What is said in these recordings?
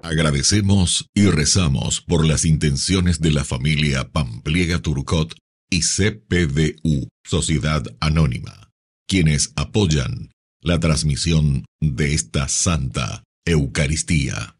Agradecemos y rezamos por las intenciones de la familia Pampliega Turcot y CPDU, Sociedad Anónima, quienes apoyan la transmisión de esta Santa Eucaristía.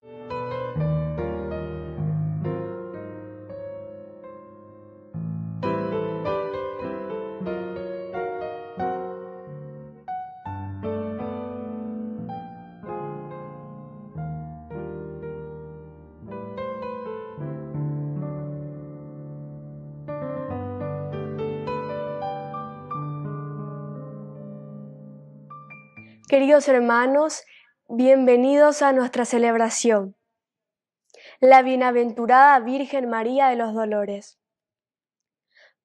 Queridos hermanos, bienvenidos a nuestra celebración, la Bienaventurada Virgen María de los Dolores.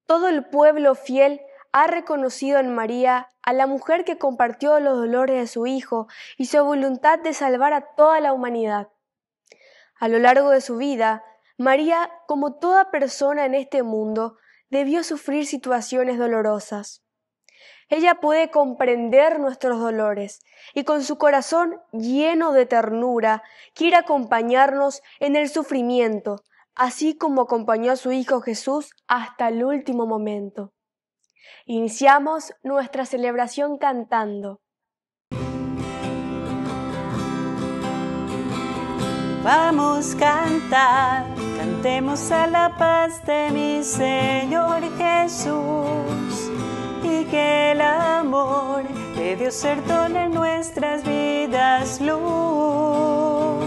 Todo el pueblo fiel ha reconocido en María a la mujer que compartió los dolores de su Hijo y su voluntad de salvar a toda la humanidad. A lo largo de su vida, María, como toda persona en este mundo, debió sufrir situaciones dolorosas. Ella puede comprender nuestros dolores y con su corazón lleno de ternura quiere acompañarnos en el sufrimiento, así como acompañó a su Hijo Jesús hasta el último momento. Iniciamos nuestra celebración cantando. Vamos a cantar, cantemos a la paz de mi Señor Jesús. Y que el amor de Dios ser todo en nuestras vidas luz.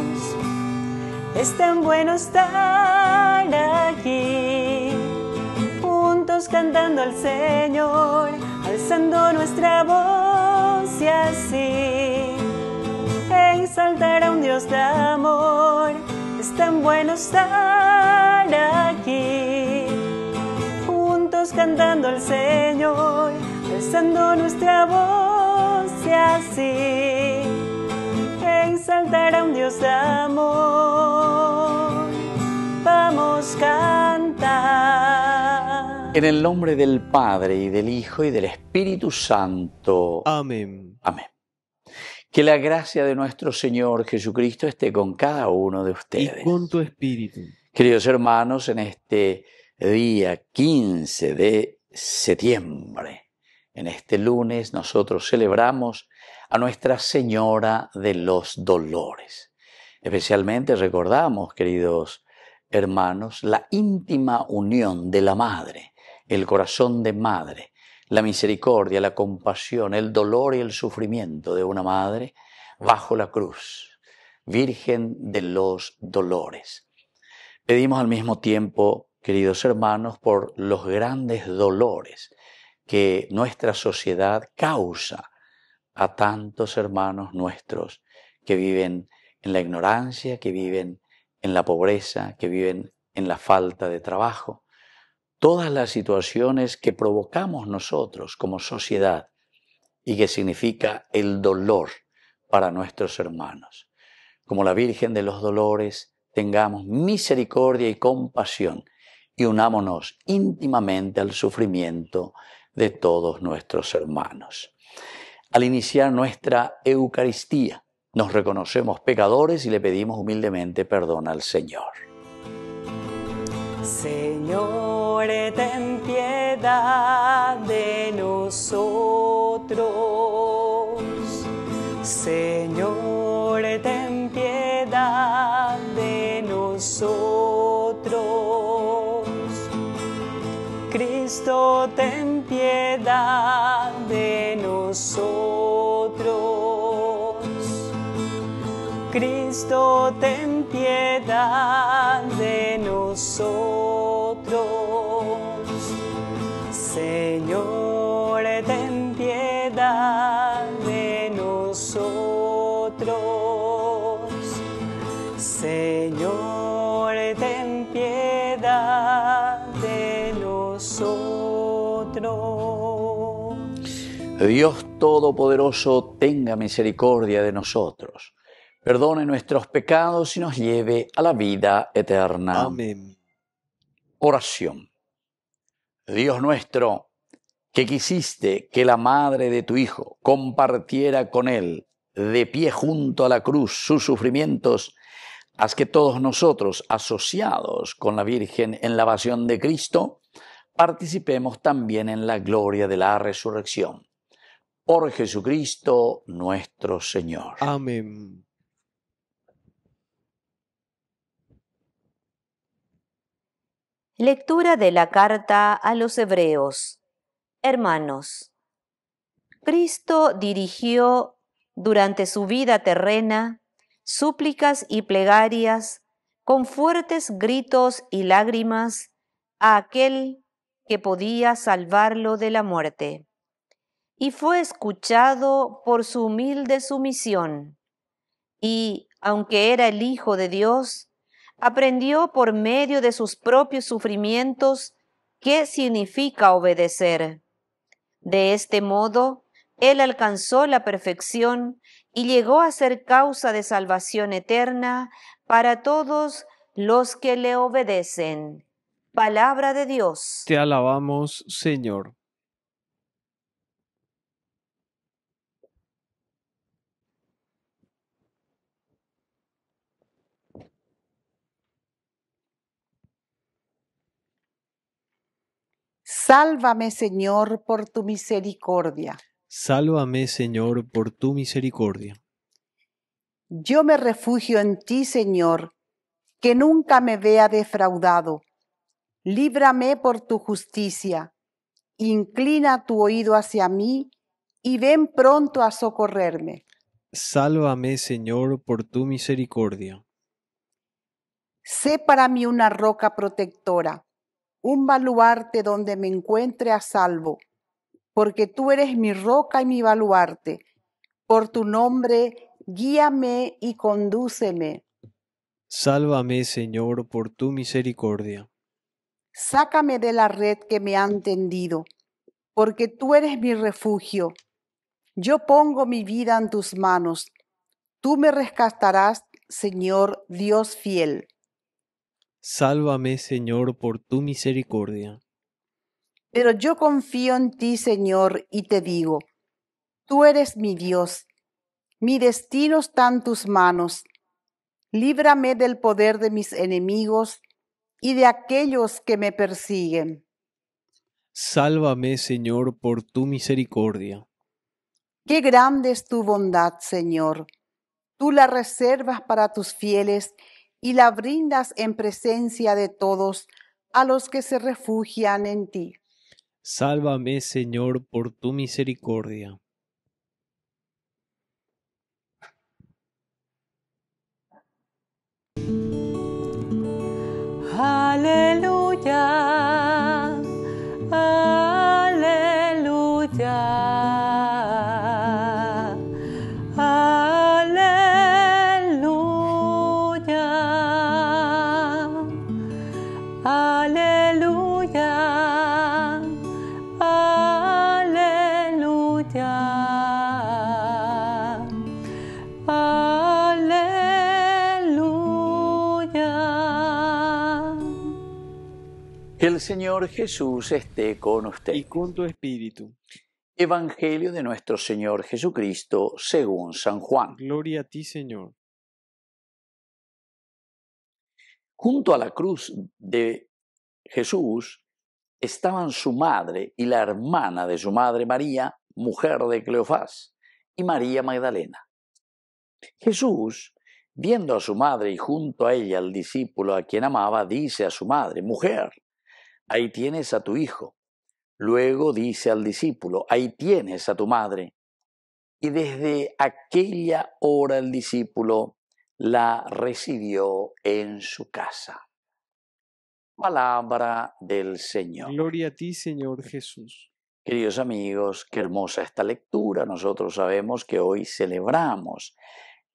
Es tan bueno estar aquí, juntos cantando al Señor, alzando nuestra voz y así exaltar a un Dios de amor. Es tan bueno estar aquí, cantando al Señor, alzando nuestra voz y así exaltar a un Dios de amor. Vamos a cantar. En el nombre del Padre, y del Hijo, y del Espíritu Santo. Amén. Amén. Que la gracia de nuestro Señor Jesucristo esté con cada uno de ustedes. Y con tu espíritu. Queridos hermanos, en este día 15 de septiembre, en este lunes, nosotros celebramos a Nuestra Señora de los Dolores. Especialmente recordamos, queridos hermanos, la íntima unión de la Madre, el corazón de Madre, la misericordia, la compasión, el dolor y el sufrimiento de una Madre bajo la cruz, Virgen de los Dolores. Pedimos al mismo tiempo, queridos hermanos, por los grandes dolores que nuestra sociedad causa a tantos hermanos nuestros que viven en la ignorancia, que viven en la pobreza, que viven en la falta de trabajo. Todas las situaciones que provocamos nosotros como sociedad y que significa el dolor para nuestros hermanos. Como la Virgen de los Dolores, tengamos misericordia y compasión y unámonos íntimamente al sufrimiento de todos nuestros hermanos. Al iniciar nuestra Eucaristía, nos reconocemos pecadores y le pedimos humildemente perdón al Señor. Señor, ten piedad de nosotros. Señor, ten piedad de nosotros. Cristo, ten piedad de nosotros. Cristo, ten piedad de nosotros. Señor, ten piedad de nosotros. Señor, ten piedad de nosotros. Dios Todopoderoso, tenga misericordia de nosotros, perdone nuestros pecados y nos lleve a la vida eterna. Amén. Oración. Dios nuestro, que quisiste que la madre de tu Hijo compartiera con él, de pie junto a la cruz, sus sufrimientos, Haz que todos nosotros, asociados con la Virgen en la pasión de Cristo, participemos también en la gloria de la resurrección. Por Jesucristo nuestro Señor. Amén. Lectura de la carta a los Hebreos. Hermanos, Cristo dirigió durante su vida terrena súplicas y plegarias con fuertes gritos y lágrimas a aquel que podía salvarlo de la muerte. Y fue escuchado por su humilde sumisión. Y, aunque era el Hijo de Dios, aprendió por medio de sus propios sufrimientos qué significa obedecer. De este modo, Él alcanzó la perfección y llegó a ser causa de salvación eterna para todos los que le obedecen. Palabra de Dios. Te alabamos, Señor. Sálvame, Señor, por tu misericordia. Sálvame, Señor, por tu misericordia. Yo me refugio en ti, Señor, que nunca me vea defraudado. Líbrame por tu justicia. Inclina tu oído hacia mí y ven pronto a socorrerme. Sálvame, Señor, por tu misericordia. Sé para mí una roca protectora, un baluarte donde me encuentre a salvo, porque tú eres mi roca y mi baluarte. Por tu nombre, guíame y condúceme. Sálvame, Señor, por tu misericordia. Sácame de la red que me han tendido, porque tú eres mi refugio. Yo pongo mi vida en tus manos. Tú me rescatarás, Señor, Dios fiel. Sálvame, Señor, por tu misericordia. Pero yo confío en ti, Señor, y te digo, tú eres mi Dios. Mi destino está en tus manos. Líbrame del poder de mis enemigos y de aquellos que me persiguen. Sálvame, Señor, por tu misericordia. Qué grande es tu bondad, Señor. Tú la reservas para tus fieles y la brindas en presencia de todos a los que se refugian en ti. Sálvame, Señor, por tu misericordia. Aleluya, aleluya, aleluya, aleluya, aleluya. El Señor Jesús esté con Y usted. con tu espíritu. Evangelio de nuestro Señor Jesucristo según San Juan. Gloria a ti, Señor. Junto a la cruz de Jesús estaban su madre y la hermana de su madre María, mujer de Cleofás, y María Magdalena. Jesús, viendo a su madre y junto a ella al discípulo a quien amaba, dice a su madre: Mujer, ahí tienes a tu hijo. Luego dice al discípulo: Ahí tienes a tu madre. Y desde aquella hora el discípulo la recibió en su casa. Palabra del Señor. Gloria a ti, Señor Jesús. Queridos amigos, qué hermosa esta lectura. Nosotros sabemos que hoy celebramos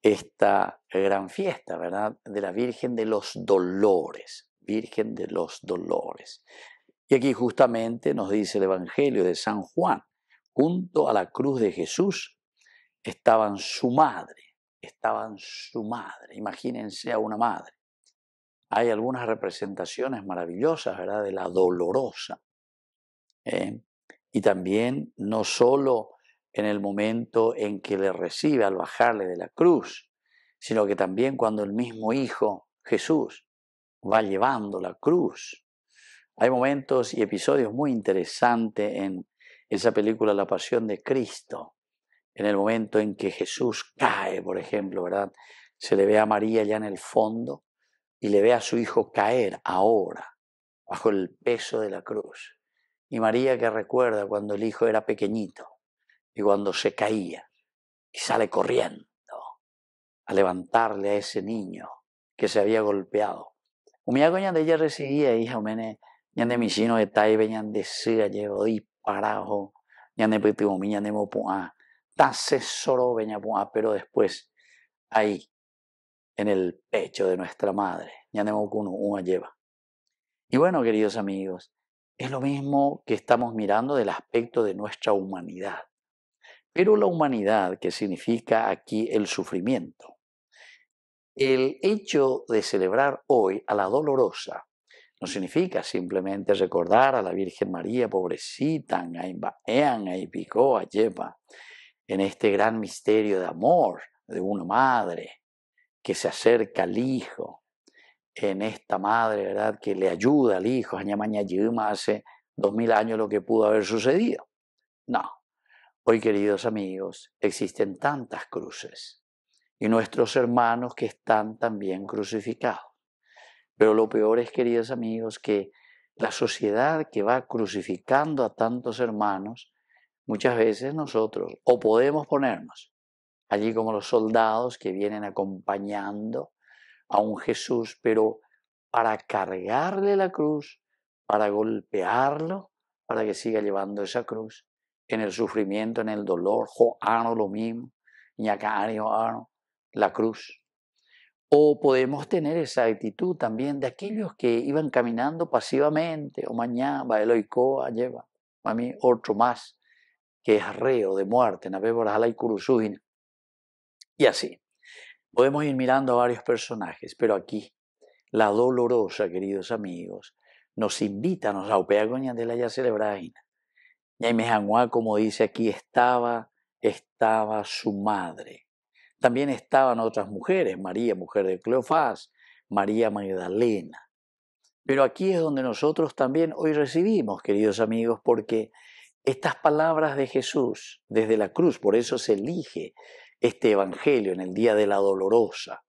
esta gran fiesta, ¿verdad?, de la Virgen de los Dolores, Virgen de los Dolores. Y aquí justamente nos dice el Evangelio de San Juan: junto a la cruz de Jesús estaban su madre, imagínense a una madre. Hay algunas representaciones maravillosas, ¿verdad?, de la dolorosa. Y también no solo en el momento en que le recibe al bajarle de la cruz, sino que también cuando el mismo Hijo, Jesús, va llevando la cruz. Hay momentos y episodios muy interesantes en esa película La Pasión de Cristo, en el momento en que Jesús cae, por ejemplo, ¿verdad? Se le ve a María ya en el fondo y le ve a su Hijo caer ahora, bajo el peso de la cruz. Y María que recuerda cuando el Hijo era pequeñito y cuando se caía y sale corriendo a levantarle a ese niño que se había golpeado. Umiago ñande ella recibía, hija, mene, ñande misino de taibe, ñande sea, llevo disparado, ñande petimomi, ñande mopuá, tase soro veña puá, pero después, ahí, en el pecho de nuestra madre, ñande mocuno, una lleva. Y bueno, queridos amigos, es lo mismo que estamos mirando del aspecto de nuestra humanidad. Pero la humanidad, que significa aquí el sufrimiento. El hecho de celebrar hoy a la Dolorosa no significa simplemente recordar a la Virgen María, pobrecita, en este gran misterio de amor de una madre que se acerca al Hijo, en esta madre, ¿verdad?, que le ayuda al Hijo, hace 2000 años lo que pudo haber sucedido. No, hoy, queridos amigos, existen tantas cruces y nuestros hermanos que están también crucificados. Pero lo peor es, queridos amigos, que la sociedad que va crucificando a tantos hermanos, muchas veces nosotros o podemos ponernos allí como los soldados que vienen acompañando a un Jesús, pero para cargarle la cruz, para golpearlo, para que siga llevando esa cruz, en el sufrimiento, en el dolor, joano lo mismo, ñacani joano, la cruz. O podemos tener esa actitud también de aquellos que iban caminando pasivamente, o mañana, baeloicoa, lleva, a mí otro más, que es reo de muerte, y así. Podemos ir mirando a varios personajes, pero aquí, la Dolorosa, queridos amigos, nos invita, nos aupeagoña de la ya celebraina. Y Mejangua, como dice aquí, estaba su madre. También estaban otras mujeres, María, mujer de Cleofás, María Magdalena. Pero aquí es donde nosotros también hoy recibimos, queridos amigos, porque estas palabras de Jesús desde la cruz, por eso se elige este evangelio en el día de la Dolorosa.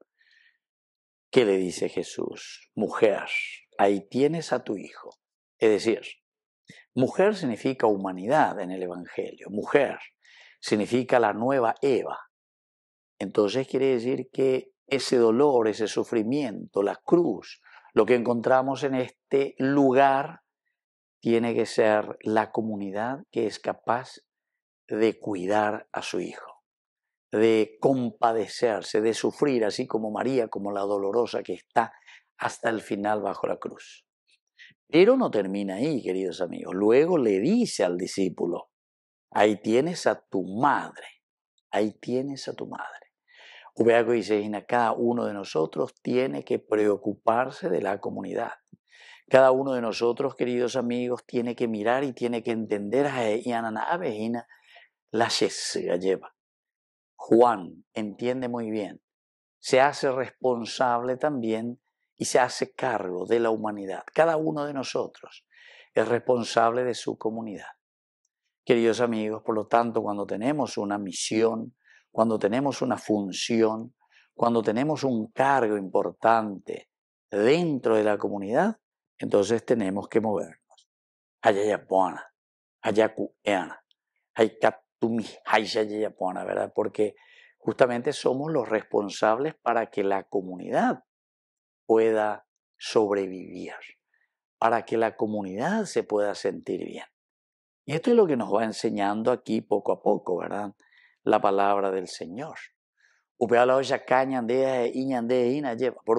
¿Qué le dice Jesús? Mujer, ahí tienes a tu hijo. Es decir, mujer significa humanidad en el evangelio. Mujer significa la nueva Eva. Entonces quiere decir que ese dolor, ese sufrimiento, la cruz, lo que encontramos en este lugar, tiene que ser la comunidad que es capaz de cuidar a su hijo, de compadecerse, de sufrir, así como María, como la Dolorosa que está hasta el final bajo la cruz. Pero no termina ahí, queridos amigos. Luego le dice al discípulo, ahí tienes a tu madre, ahí tienes a tu madre. Ubeaco dice, cada uno de nosotros tiene que preocuparse de la comunidad. Cada uno de nosotros, queridos amigos, tiene que mirar y tiene que entender la lleva. Juan entiende muy bien, se hace responsable también y se hace cargo de la humanidad. Cada uno de nosotros es responsable de su comunidad. Queridos amigos, por lo tanto, cuando tenemos una misión, cuando tenemos una función, cuando tenemos un cargo importante dentro de la comunidad, entonces tenemos que movernos. ¿Verdad? Porque justamente somos los responsables para que la comunidad pueda sobrevivir, para que la comunidad se pueda sentir bien. Y esto es lo que nos va enseñando aquí poco a poco, ¿verdad? La palabra del Señor. Por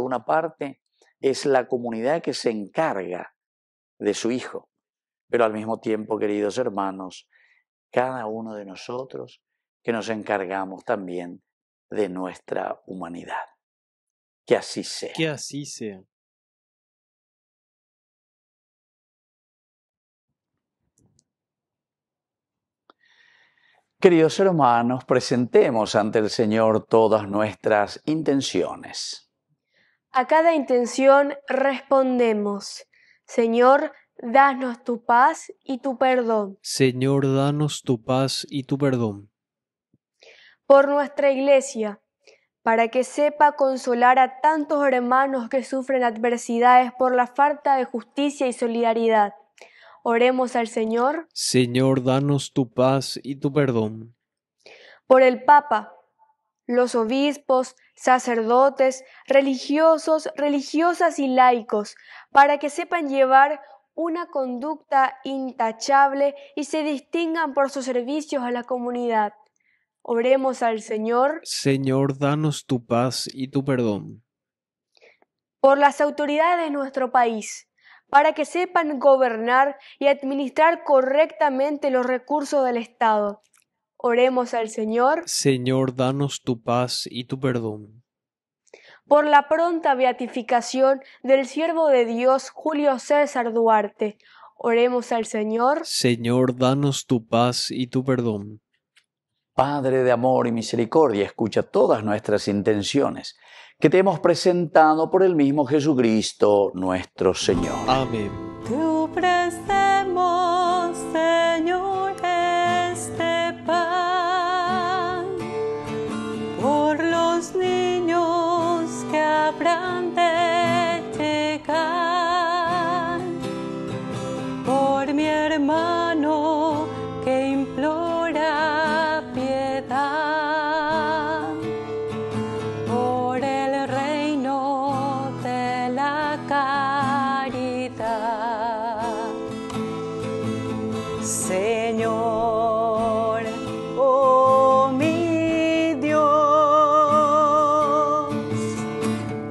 una parte, es la comunidad que se encarga de su hijo, pero al mismo tiempo, queridos hermanos, cada uno de nosotros que nos encargamos también de nuestra humanidad. Que así sea. Que así sea. Queridos hermanos, presentemos ante el Señor todas nuestras intenciones. A cada intención respondemos: Señor, danos tu paz y tu perdón. Señor, danos tu paz y tu perdón. Por nuestra Iglesia, para que sepa consolar a tantos hermanos que sufren adversidades por la falta de justicia y solidaridad. Oremos al Señor. Señor, danos tu paz y tu perdón. Por el Papa, los obispos, sacerdotes, religiosos, religiosas y laicos, para que sepan llevar una conducta intachable y se distingan por sus servicios a la comunidad. Oremos al Señor. Señor, danos tu paz y tu perdón. Por las autoridades de nuestro país, para que sepan gobernar y administrar correctamente los recursos del Estado. Oremos al Señor. Señor, danos tu paz y tu perdón. Por la pronta beatificación del siervo de Dios Julio César Duarte. Oremos al Señor. Señor, danos tu paz y tu perdón. Padre de amor y misericordia, escucha todas nuestras intenciones que te hemos presentado por el mismo Jesucristo nuestro Señor. Amén. Te ofrecemos, Señor, este pan por los niños que habrán de llegar, por mi hermano que implora piedad, por el reino de la caridad. Señor, oh mi Dios,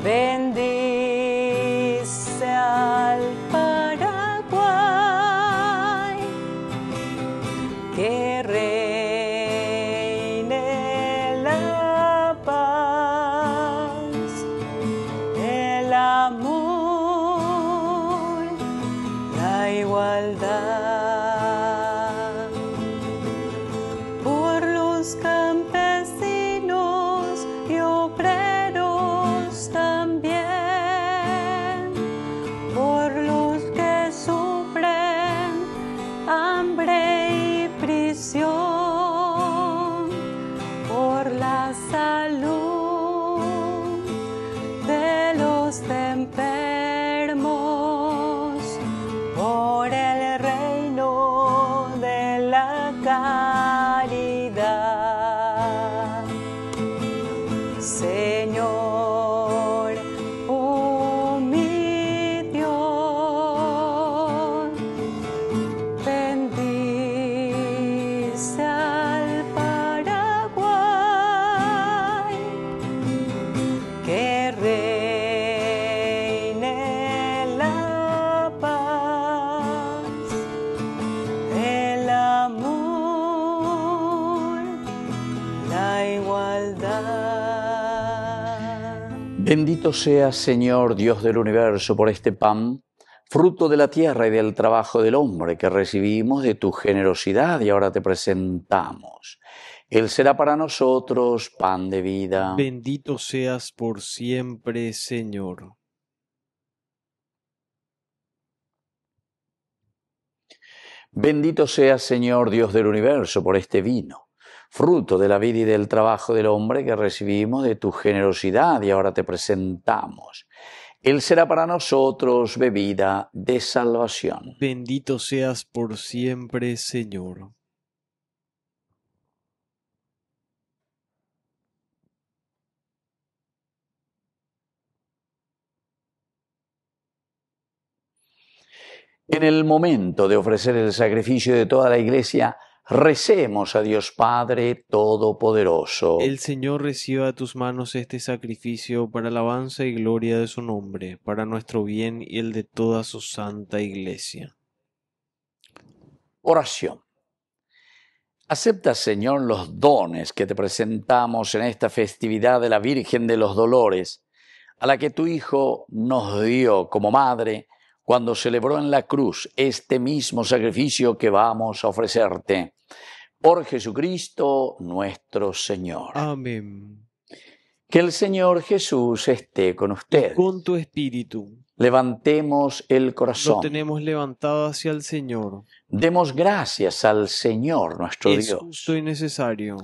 bendice al Paraguay, que reine la paz, el amor, la igualdad. Por los campesinos y obreros también, por los que sufren hambre y prisión, por la salud de los enfermos, por el reino de la caridad. Señor, oh mi Dios, bendice al Paraguay, que reine la paz, el amor, la igualdad. Bendito seas, Señor, Dios del universo, por este pan, fruto de la tierra y del trabajo del hombre que recibimos de tu generosidad y ahora te presentamos. Él será para nosotros pan de vida. Bendito seas por siempre, Señor. Bendito seas, Señor, Dios del universo, por este vino, fruto de la vida y del trabajo del hombre que recibimos de tu generosidad y ahora te presentamos. Él será para nosotros bebida de salvación. Bendito seas por siempre, Señor. En el momento de ofrecer el sacrificio de toda la Iglesia, recemos a Dios Padre Todopoderoso. El Señor reciba de tus manos este sacrificio para alabanza y gloria de su nombre, para nuestro bien y el de toda su santa Iglesia. Oración. Acepta, Señor, los dones que te presentamos en esta festividad de la Virgen de los Dolores, a la que tu Hijo nos dio como madre cuando celebró en la cruz este mismo sacrificio que vamos a ofrecerte. Por Jesucristo nuestro Señor. Amén. Que el Señor Jesús esté con ustedes. Con tu espíritu. Levantemos el corazón. Lo tenemos levantado hacia el Señor. Demos gracias al Señor nuestro Es Dios. justo y necesario.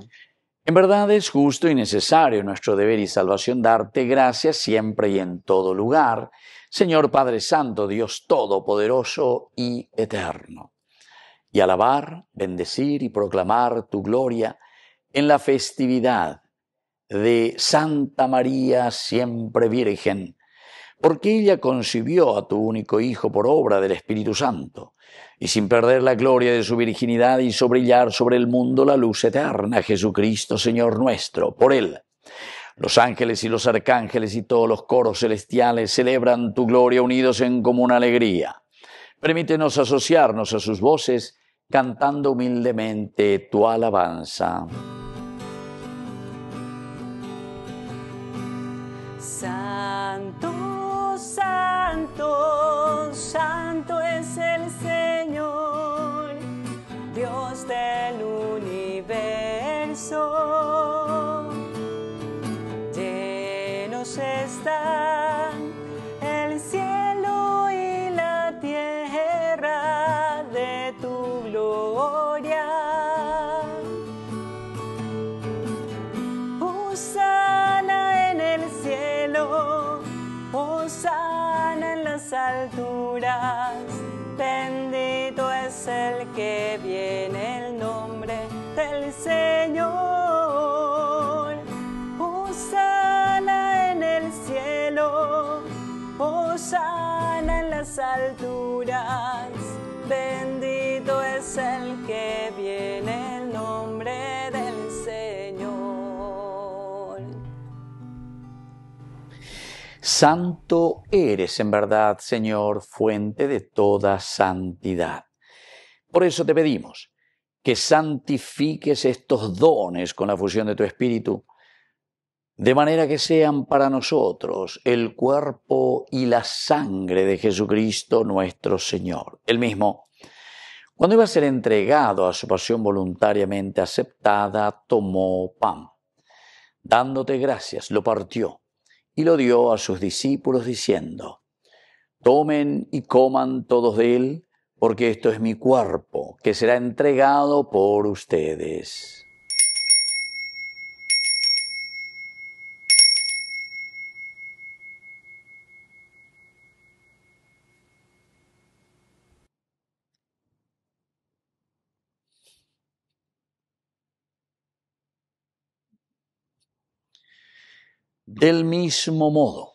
En verdad es justo y necesario nuestro deber y salvación darte gracias siempre y en todo lugar, Señor Padre Santo, Dios Todopoderoso y Eterno. Y alabar, bendecir y proclamar tu gloria en la festividad de Santa María siempre Virgen, porque ella concibió a tu único Hijo por obra del Espíritu Santo, y sin perder la gloria de su virginidad hizo brillar sobre el mundo la luz eterna, Jesucristo Señor nuestro. Por Él, los ángeles y los arcángeles y todos los coros celestiales celebran tu gloria unidos en común alegría. Permítenos asociarnos a sus voces, cantando humildemente tu alabanza. Santo, santo, santo es el Señor, Dios del universo. Llenos están el cielo y la tierra de tu gloria. Hosana en el cielo, hosana en las alturas, bendito es el que viene en nombre del Señor. Hosana en el cielo, hosana en las alturas, bendito es el que viene en nombre del Señor. Santo eres en verdad, Señor, fuente de toda santidad. Por eso te pedimos que santifiques estos dones con la fusión de tu Espíritu, de manera que sean para nosotros el cuerpo y la sangre de Jesucristo nuestro Señor. Él mismo, cuando iba a ser entregado a su pasión voluntariamente aceptada, tomó pan. Dándote gracias, lo partió y lo dio a sus discípulos diciendo: tomen y coman todos de él, porque esto es mi cuerpo, que será entregado por ustedes. Del mismo modo,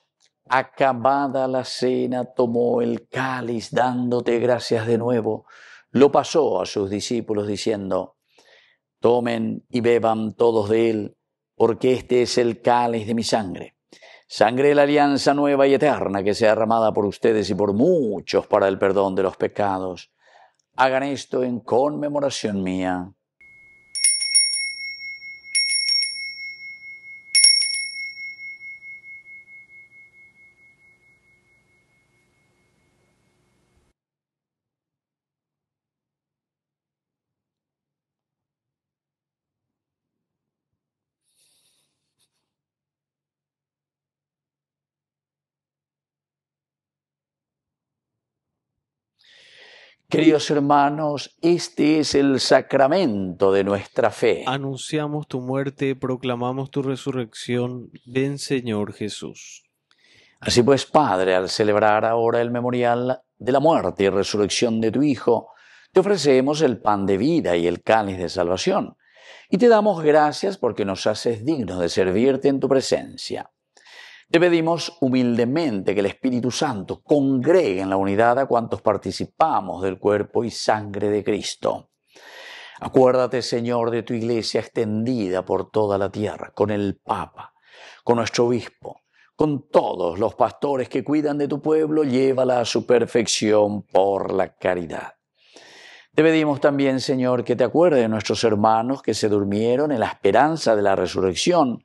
acabada la cena, tomó el cáliz, dándote gracias de nuevo, lo pasó a sus discípulos diciendo: tomen y beban todos de él, porque este es el cáliz de mi sangre, sangre de la alianza nueva y eterna que sea derramada por ustedes y por muchos para el perdón de los pecados. Hagan esto en conmemoración mía. Queridos hermanos, este es el sacramento de nuestra fe. Anunciamos tu muerte, proclamamos tu resurrección. Ven, Señor Jesús. Así pues, Padre, al celebrar ahora el memorial de la muerte y resurrección de tu Hijo, te ofrecemos el pan de vida y el cáliz de salvación, y te damos gracias porque nos haces dignos de servirte en tu presencia. Te pedimos humildemente que el Espíritu Santo congregue en la unidad a cuantos participamos del cuerpo y sangre de Cristo. Acuérdate, Señor, de tu Iglesia extendida por toda la tierra, con el Papa, con nuestro Obispo, con todos los pastores que cuidan de tu pueblo, llévala a su perfección por la caridad. Te pedimos también, Señor, que te acuerdes de nuestros hermanos que se durmieron en la esperanza de la resurrección,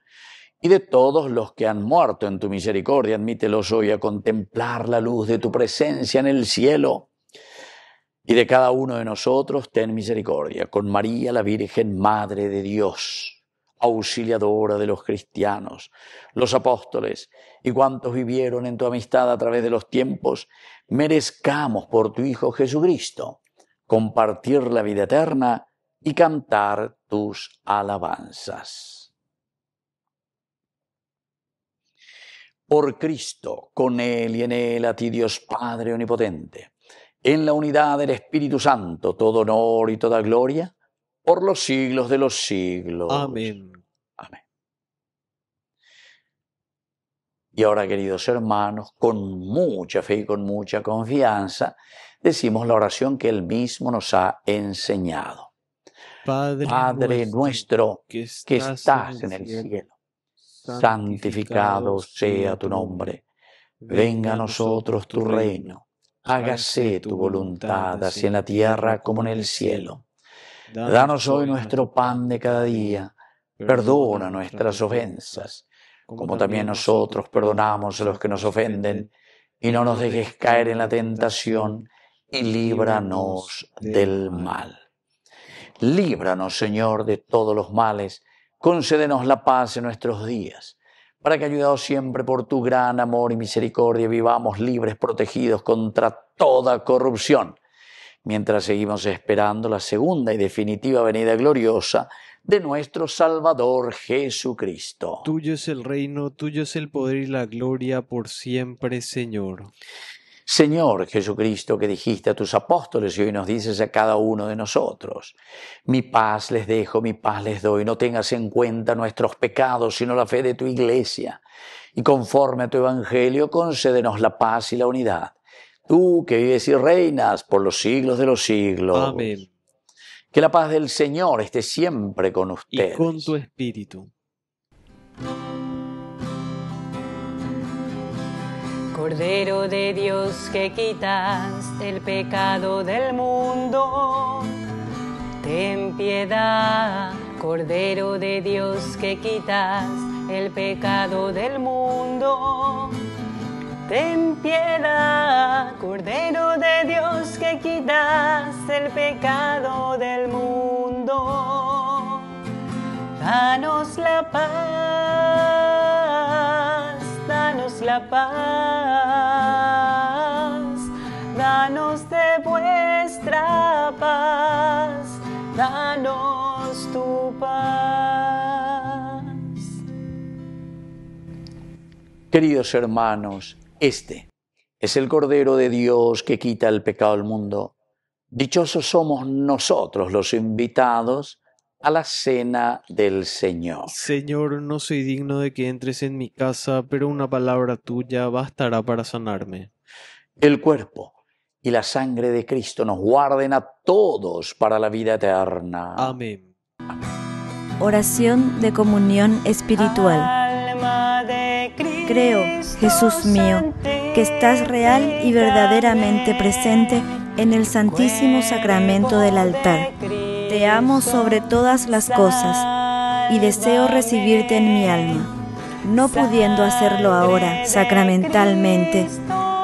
y de todos los que han muerto en tu misericordia, admítelos hoy a contemplar la luz de tu presencia en el cielo. y de cada uno de nosotros ten misericordia. Con María, la Virgen, Madre de Dios, auxiliadora de los cristianos, los apóstoles y cuantos vivieron en tu amistad a través de los tiempos, merezcamos por tu Hijo Jesucristo compartir la vida eterna y cantar tus alabanzas. Por Cristo, con Él y en Él, a ti Dios Padre Omnipotente, en la unidad del Espíritu Santo, todo honor y toda gloria, por los siglos de los siglos. Amén. Amén. Y ahora, queridos hermanos, con mucha fe y con mucha confianza, decimos la oración que Él mismo nos ha enseñado. Padre nuestro que estás en el cielo, santificado sea tu nombre. Venga a nosotros tu reino. Hágase tu voluntad, así en la tierra como en el cielo. Danos hoy nuestro pan de cada día. Perdona nuestras ofensas, como también nosotros perdonamos a los que nos ofenden. Y no nos dejes caer en la tentación, y líbranos del mal. Líbranos, Señor, de todos los males. Concédenos la paz en nuestros días, para que, ayudados siempre por tu gran amor y misericordia, vivamos libres, protegidos contra toda corrupción, mientras seguimos esperando la segunda y definitiva venida gloriosa de nuestro Salvador Jesucristo. Tuyo es el reino, tuyo es el poder y la gloria por siempre, Señor. Señor Jesucristo, que dijiste a tus apóstoles y hoy nos dices a cada uno de nosotros: mi paz les dejo, mi paz les doy. No tengas en cuenta nuestros pecados, sino la fe de tu iglesia. Y conforme a tu evangelio, concédenos la paz y la unidad. Tú que vives y reinas por los siglos de los siglos. Amén. Que la paz del Señor esté siempre con ustedes. Y con tu espíritu. Cordero de Dios, que quitas el pecado del mundo, ten piedad. Cordero de Dios, que quitas el pecado del mundo, ten piedad. Cordero de Dios, que quitas el pecado del mundo, danos la paz, danos la paz, danos de vuestra paz, danos tu paz. Queridos hermanos, este es el Cordero de Dios que quita el pecado del mundo. Dichosos somos nosotros los invitados a la cena del Señor. Señor, no soy digno de que entres en mi casa, pero una palabra tuya bastará para sanarme. El cuerpo y la sangre de Cristo nos guarden a todos para la vida eterna. Amén. Oración de comunión espiritual. Creo, Jesús mío, que estás real y verdaderamente presente en el Santísimo Sacramento del altar. Te amo sobre todas las cosas y deseo recibirte en mi alma. No pudiendo hacerlo ahora sacramentalmente,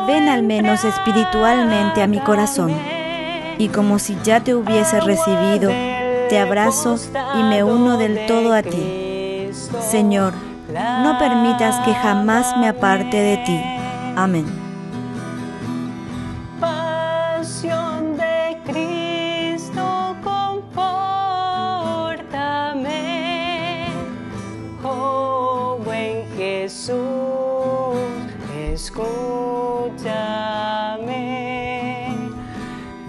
ven al menos espiritualmente a mi corazón. Y como si ya te hubiese recibido, te abrazo y me uno del todo a ti. Señor, no permitas que jamás me aparte de ti. Amén. Pasión de Cristo, confórtame. Oh, buen Jesús, escúchame.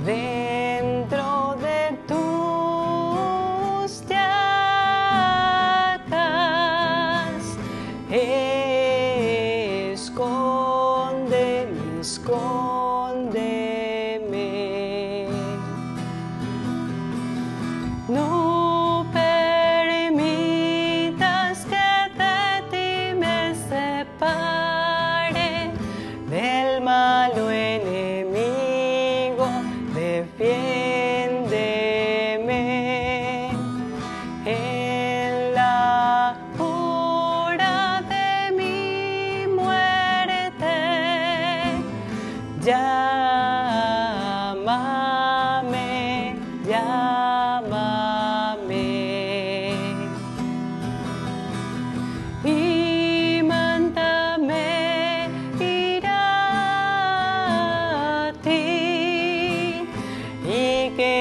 Dentro de tus llagas, escóndeme.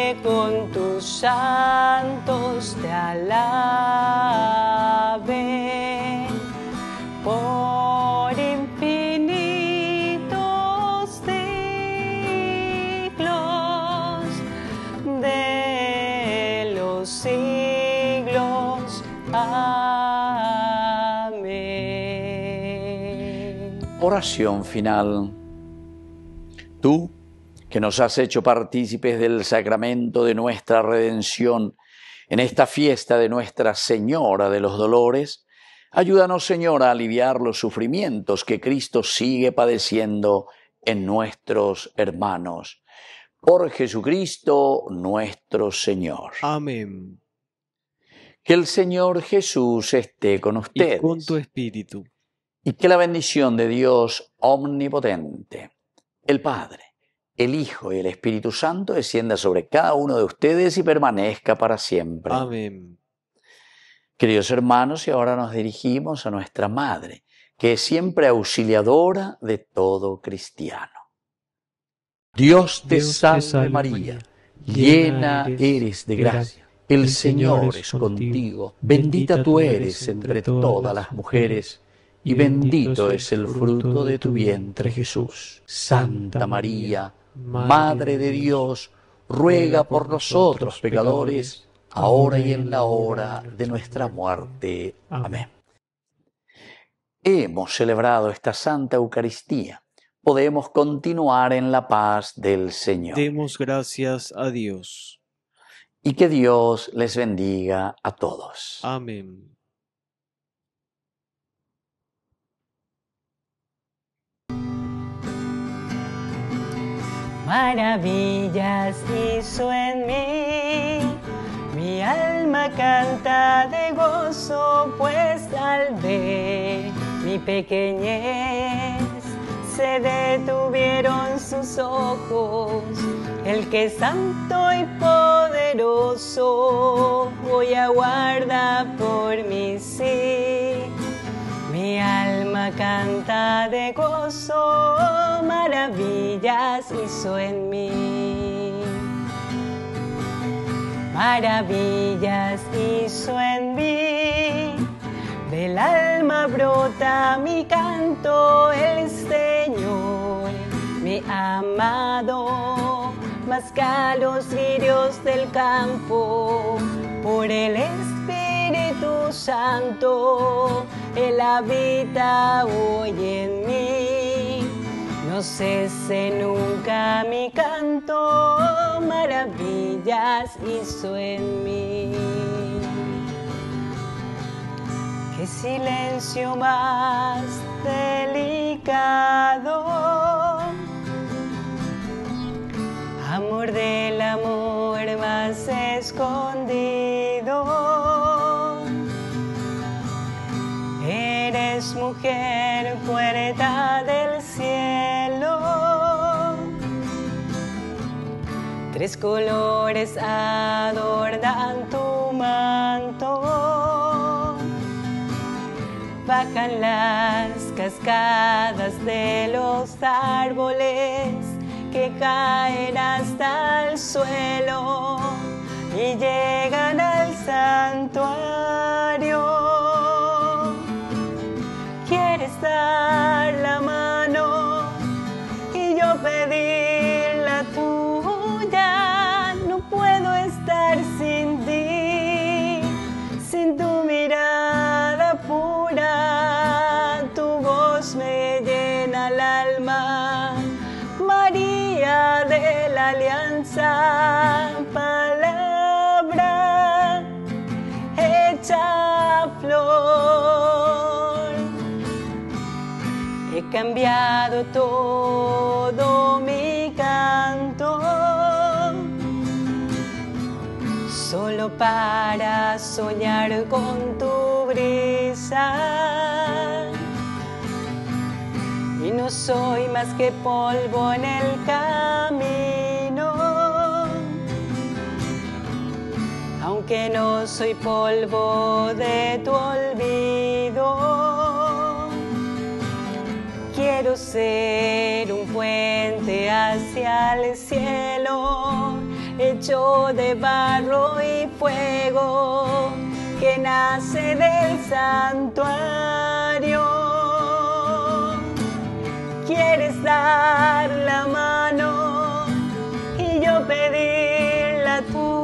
que con tus santos te alaben por infinitos siglos de los siglos. Amén. Oración final. Tú, que nos has hecho partícipes del sacramento de nuestra redención en esta fiesta de Nuestra Señora de los Dolores, ayúdanos, Señor, a aliviar los sufrimientos que Cristo sigue padeciendo en nuestros hermanos. Por Jesucristo nuestro Señor. Amén. Que el Señor Jesús esté con ustedes. Y con tu espíritu. Y que la bendición de Dios omnipotente, el Padre, el Hijo y el Espíritu Santo descienda sobre cada uno de ustedes y permanezca para siempre. Amén. Queridos hermanos, y ahora nos dirigimos a nuestra Madre, que es siempre auxiliadora de todo cristiano. Dios te salve María, llena eres de gracia, el Señor es contigo, bendita tú eres entre todas las mujeres, y bendito es el fruto de tu vientre, Jesús. Santa María, Madre de Dios, ruega por nosotros pecadores, ahora y en la hora de nuestra muerte. Amén. Hemos celebrado esta Santa Eucaristía. Podemos continuar en la paz del Señor. Demos gracias a Dios. Y que Dios les bendiga a todos. Amén. Maravillas hizo en mí, mi alma canta de gozo, pues al ver mi pequeñez se detuvieron sus ojos. El que es santo y poderoso hoy aguarda por mí, sí. Mi alma canta de gozo, maravillas hizo en mí. Maravillas hizo en mí, del alma brota mi canto, el Señor, mi amado, más que a los lirios del campo, por el Espíritu Santo, Él habita hoy en mí. No cese nunca mi canto, maravillas hizo en mí. Qué silencio más delicado, amor del amor más escondido. Eres mujer, puerta del cielo. Tres colores adornan tu manto. Bajan las cascadas de los árboles que caen hasta el suelo y llegan al santuario. Quieres dar la mano y yo pedir la tuya. No puedo estar sin ti, sin tu mirada pura. Tu voz me llena el alma, María de la Alianza, palabra hecha flor. He cambiado todo mi canto, solo para soñar con tu brisa. Y no soy más que polvo en el camino, aunque no soy polvo de tu olvido. Quiero ser un puente hacia el cielo, hecho de barro y fuego, que nace del santuario. Quieres dar la mano y yo pedir la tuya.